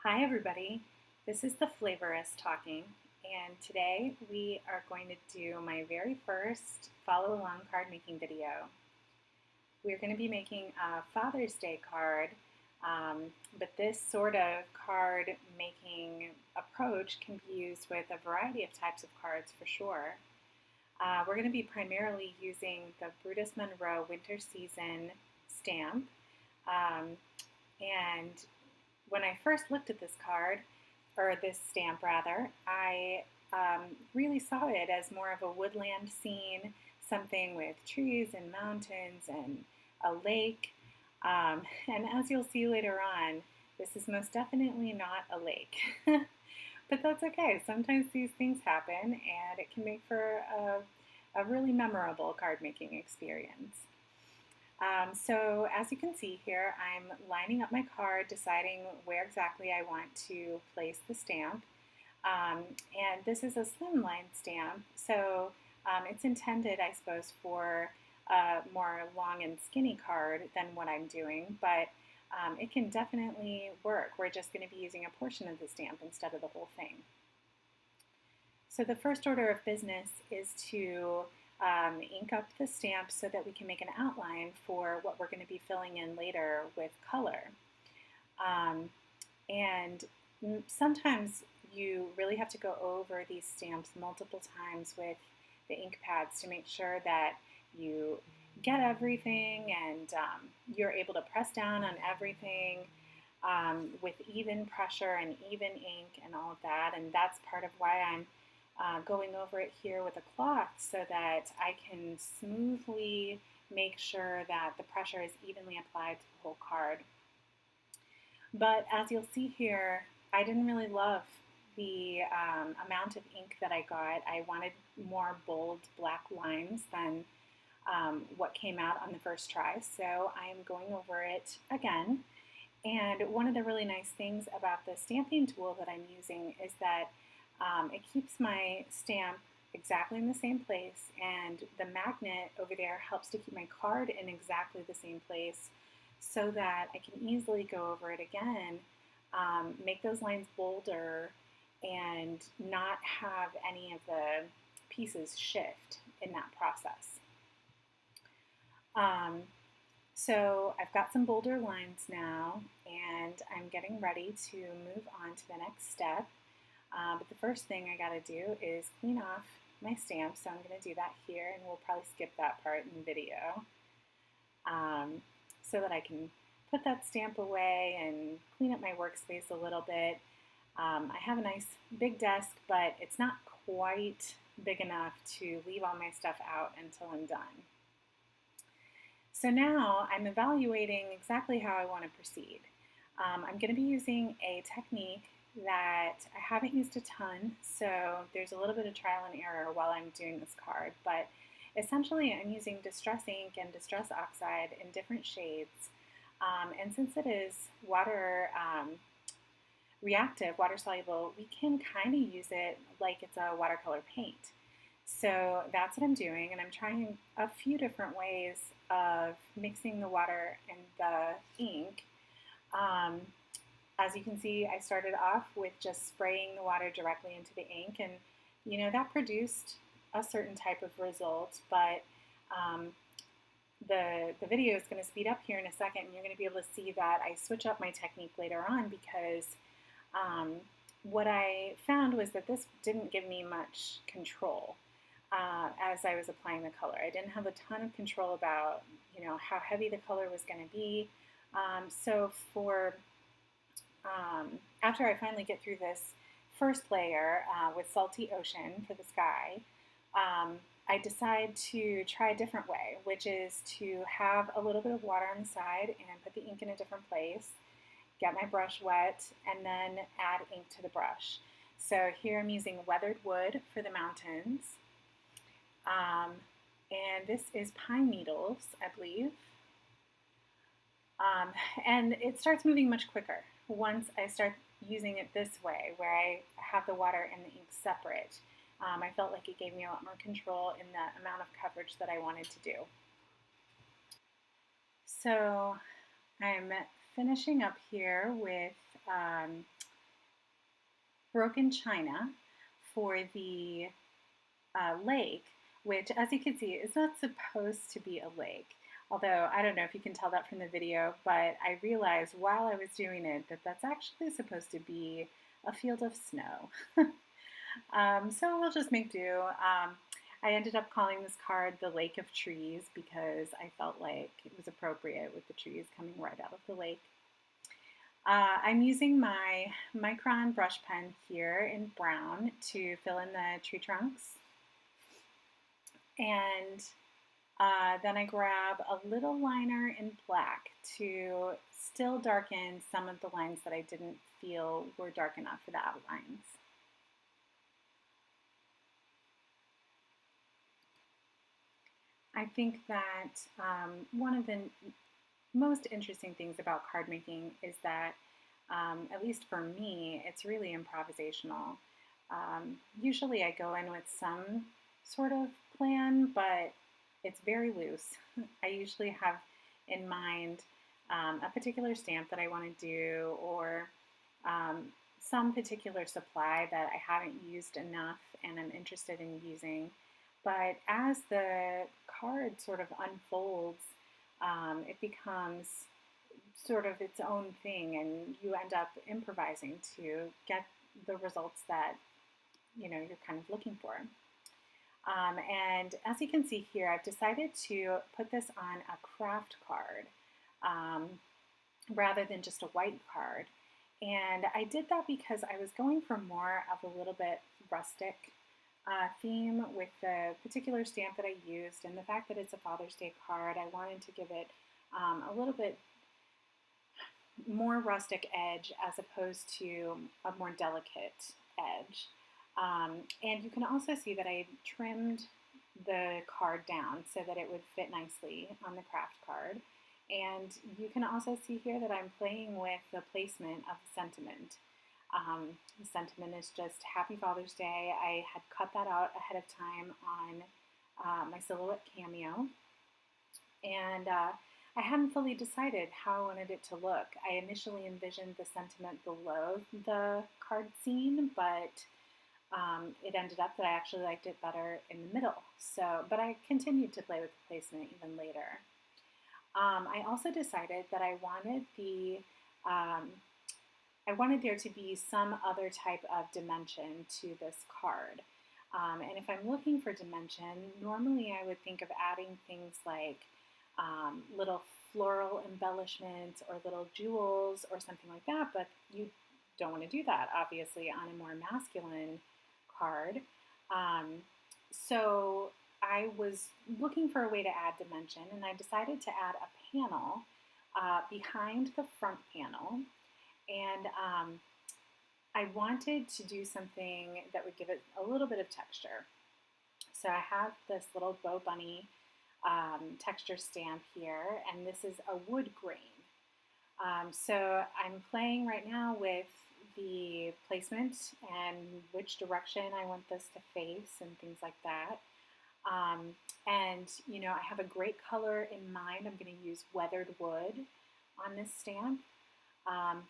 Hi everybody, this is the Flavorist talking, and today we are going to do my very first follow along card making video. We're going to be making a Father's Day card, but this sort of card making approach can be used with a variety of types of cards for sure. We're going to be primarily using the Brutus Monroe Winter Season stamp, um, and when I first looked at this card, or this stamp rather, I really saw it as more of a woodland scene, something with trees and mountains and a lake. And as you'll see later on, this is most definitely not a lake. But that's okay. Sometimes these things happen and it can make for a really memorable card making experience. So as you can see here, I'm lining up my card, deciding where exactly I want to place the stamp. And this is a slimline stamp, so it's intended, I suppose, for a more long and skinny card than what I'm doing, but it can definitely work. We're just going to be using a portion of the stamp instead of the whole thing. So the first order of business is to ink up the stamp so that we can make an outline for what we're going to be filling in later with color. And sometimes you really have to go over these stamps multiple times with the ink pads to make sure that you get everything and you're able to press down on everything with even pressure and even ink and all of that. And that's part of why I'm going over it here with a cloth so that I can smoothly make sure that the pressure is evenly applied to the whole card. But as you'll see here, I didn't really love the amount of ink that I got. I wanted more bold black lines than what came out on the first try, so I am going over it again. And one of the really nice things about the stamping tool that I'm using is that it keeps my stamp exactly in the same place, and the magnet over there helps to keep my card in exactly the same place so that I can easily go over it again, make those lines bolder, and not have any of the pieces shift in that process. So I've got some bolder lines now, and I'm getting ready to move on to the next step. But the first thing I got to do is clean off my stamp, so I'm going to do that here, and we'll probably skip that part in the video so that I can put that stamp away and clean up my workspace a little bit. I have a nice big desk, but it's not quite big enough to leave all my stuff out until I'm done. So now I'm evaluating exactly how I want to proceed. I'm going to be using a technique that I haven't used a ton, so there's a little bit of trial and error while I'm doing this card, but essentially I'm using distress ink and distress oxide in different shades, and since it is water reactive, water soluble, we can kind of use it like it's a watercolor paint. So that's what I'm doing, and I'm trying a few different ways of mixing the water and the ink. As you can see, I started off with just spraying the water directly into the ink, and that produced a certain type of result, but the video is going to speed up here in a second, and you're going to be able to see that I switch up my technique later on because what I found was that this didn't give me much control as I was applying the color. I didn't have a ton of control about how heavy the color was going to be. So for after I finally get through this first layer with Salty Ocean for the sky, I decide to try a different way, which is to have a little bit of water on the side and put the ink in a different place, get my brush wet, and then add ink to the brush. So here I'm using weathered wood for the mountains, and this is pine needles, I believe. And it starts moving much quicker once I start using it this way, where I have the water and the ink separate. I felt like it gave me a lot more control in the amount of coverage that I wanted to do. So I'm finishing up here with broken china for the lake, which, as you can see, is not supposed to be a lake. Although, I don't know if you can tell that from the video, but I realized while I was doing it that that's actually supposed to be a field of snow. So we'll just make do. I ended up calling this card the Lake of Trees because I felt like it was appropriate with the trees coming right out of the lake. I'm using my Micron brush pen here in brown to fill in the tree trunks. And then I grab a little liner in black to still darken some of the lines that I didn't feel were dark enough for the outlines. I think that one of the most interesting things about card making is that, at least for me, it's really improvisational. Usually I go in with some sort of plan, but it's very loose. I usually have in mind a particular stamp that I want to do, or some particular supply that I haven't used enough and I'm interested in using. But as the card sort of unfolds, it becomes sort of its own thing, and you end up improvising to get the results that you're kind of looking for. And as you can see here, I've decided to put this on a craft card rather than just a white card. And I did that because I was going for more of a little bit rustic theme with the particular stamp that I used, and the fact that it's a Father's Day card. I wanted to give it a little bit more rustic edge as opposed to a more delicate edge. And you can also see that I trimmed the card down so that it would fit nicely on the craft card. And you can also see here that I'm playing with the placement of the sentiment. The sentiment is just Happy Father's Day. I had cut that out ahead of time on my Silhouette Cameo. And I hadn't fully decided how I wanted it to look. I initially envisioned the sentiment below the card scene, but it ended up that I actually liked it better in the middle. But I continued to play with the placement even later. I also decided that I wanted there to be some other type of dimension to this card. And if I'm looking for dimension, normally I would think of adding things like little floral embellishments or little jewels or something like that, but you don't want to do that, obviously, on a more masculine card. So I was looking for a way to add dimension, and I decided to add a panel behind the front panel. And I wanted to do something that would give it a little bit of texture. So I have this little Bow Bunny texture stamp here, and this is a wood grain. So I'm playing right now with the placement and which direction I want this to face and things like that. And I have a great color in mind. I'm going to use weathered wood on this stamp.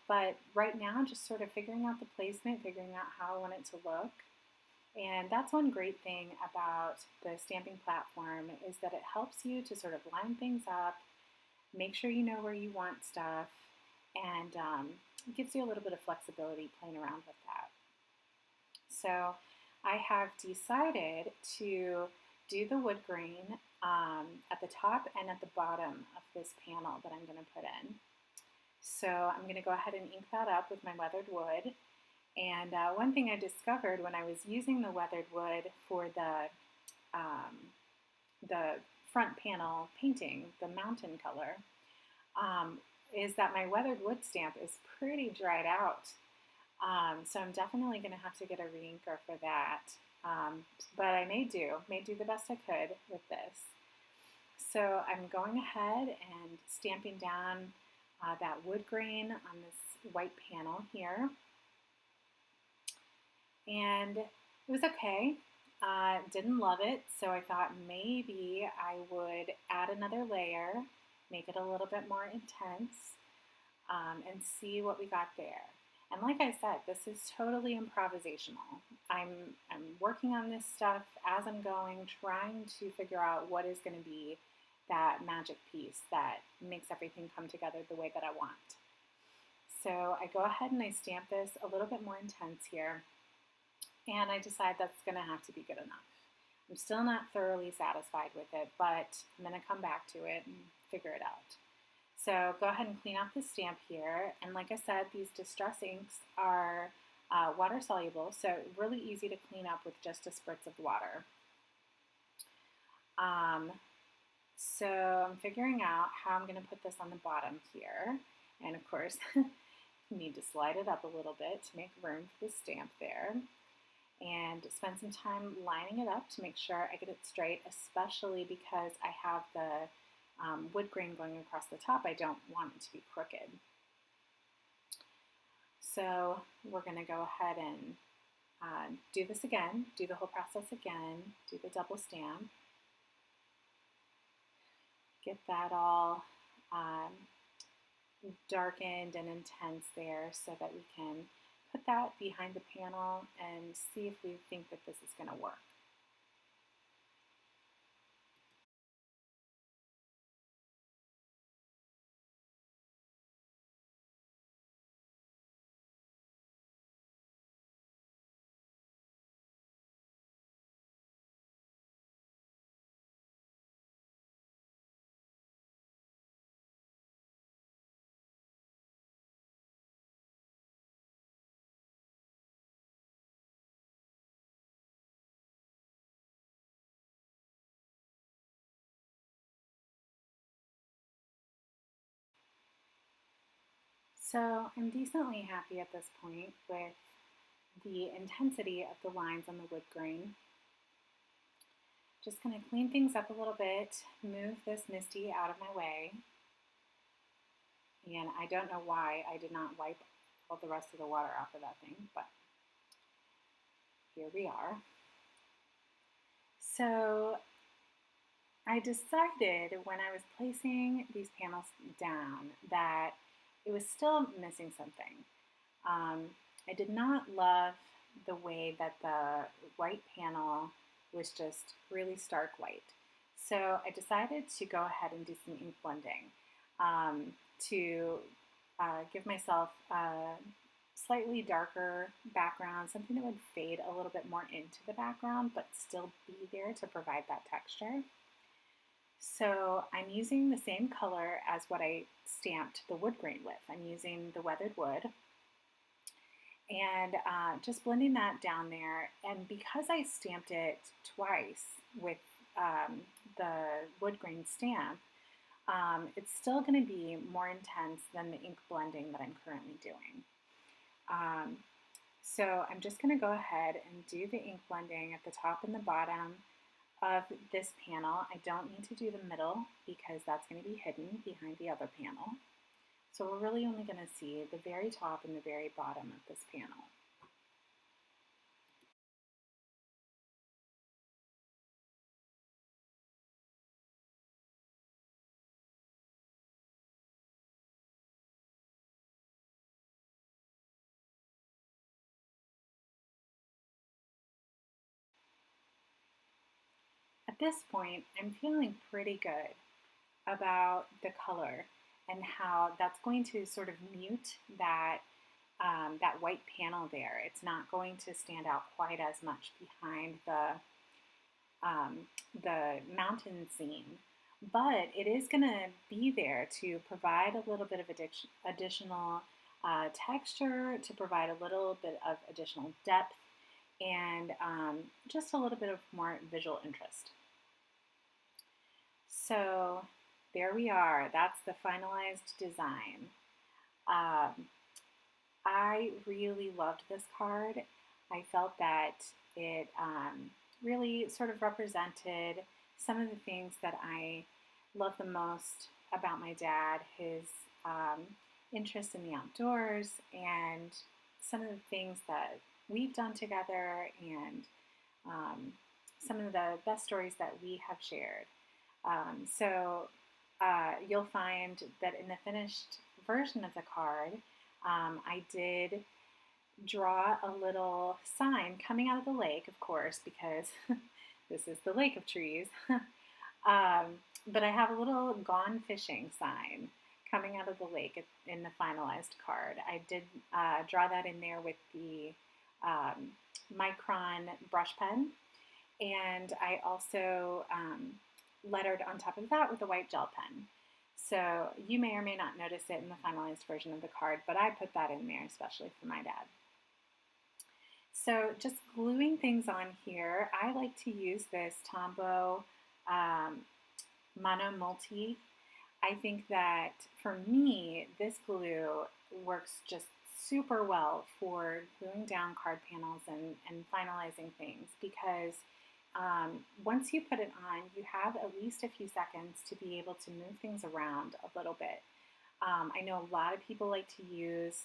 But right now, just sort of figuring out the placement, figuring out how I want it to look. And that's one great thing about the stamping platform, is that it helps you to sort of line things up, make sure you know where you want stuff, and it gives you a little bit of flexibility playing around with that. So I have decided to do the wood grain at the top and at the bottom of this panel that I'm going to put in. So I'm going to go ahead and ink that up with my weathered wood. And one thing I discovered when I was using the weathered wood for the front panel painting, the mountain color, is that my weathered wood stamp is pretty dried out. So I'm definitely going to have to get a reinker for that. But I may do the best I could with this. So I'm going ahead and stamping down that wood grain on this white panel here. And it was okay. Didn't love it, so I thought maybe I would add another layer, make it a little bit more intense, and see what we got there. And like I said, this is totally improvisational. I'm working on this stuff as I'm going, trying to figure out what is going to be that magic piece that makes everything come together the way that I want. So I go ahead and I stamp this a little bit more intense here, and I decide that's going to have to be good enough. I'm still not thoroughly satisfied with it, but I'm going to come back to it and figure it out. So go ahead and clean off the stamp here. And like I said, these distress inks are water soluble, so really easy to clean up with just a spritz of water. So I'm figuring out how I'm going to put this on the bottom here. And of course, you need to slide it up a little bit to make room for the stamp there. And spend some time lining it up to make sure I get it straight, especially because I have the wood grain going across the top. I don't want it to be crooked. So we're going to go ahead and do this again, do the whole process again, do the double stamp, get that all darkened and intense there so that we can put that behind the panel and see if we think that this is going to work. So I'm decently happy at this point with the intensity of the lines on the wood grain. Just going to clean things up a little bit, move this Misty out of my way. And I don't know why I did not wipe all the rest of the water off of that thing, but here we are. So I decided when I was placing these panels down that it was still missing something. I did not love the way that the white panel was just really stark white. So I decided to go ahead and do some ink blending to give myself a slightly darker background, something that would fade a little bit more into the background but still be there to provide that texture. So I'm using the same color as what I stamped the wood grain with. I'm using the weathered wood and just blending that down there. And because I stamped it twice with the wood grain stamp, it's still going to be more intense than the ink blending that I'm currently doing. So I'm just going to go ahead and do the ink blending at the top and the bottom of this panel. I don't need to do the middle because that's going to be hidden behind the other panel. So we're really only going to see the very top and the very bottom of this panel. At this point, I'm feeling pretty good about the color and how that's going to sort of mute that that white panel there. It's not going to stand out quite as much behind the mountain scene, but it is going to be there to provide a little bit of additional texture, to provide a little bit of additional depth, and just a little bit of more visual interest. So there we are. That's the finalized design. I really loved this card. I felt that it really sort of represented some of the things that I love the most about my dad, his interest in the outdoors, and some of the things that we've done together, and some of the best stories that we have shared. So you'll find that in the finished version of the card, I did draw a little sign coming out of the lake, of course, because this is the lake of trees. But I have a little gone fishing sign coming out of the lake in the finalized card. I did draw that in there with the Micron brush pen, and I also lettered on top of that with a white gel pen. So you may or may not notice it in the finalized version of the card, but I put that in there especially for my dad. So just gluing things on here, I like to use this Tombow Mono Multi. I think that for me, this glue works just super well for gluing down card panels and finalizing things because once you put it on, you have at least a few seconds to be able to move things around a little bit. I know a lot of people like to use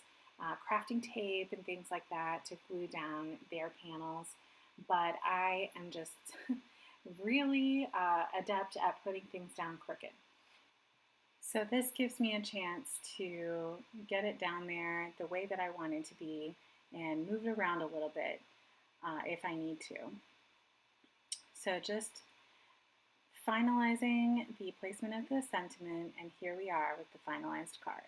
crafting tape and things like that to glue down their panels, but I am just really adept at putting things down crooked. So this gives me a chance to get it down there the way that I want it to be and move it around a little bit if I need to. So just finalizing the placement of the sentiment, and here we are with the finalized card.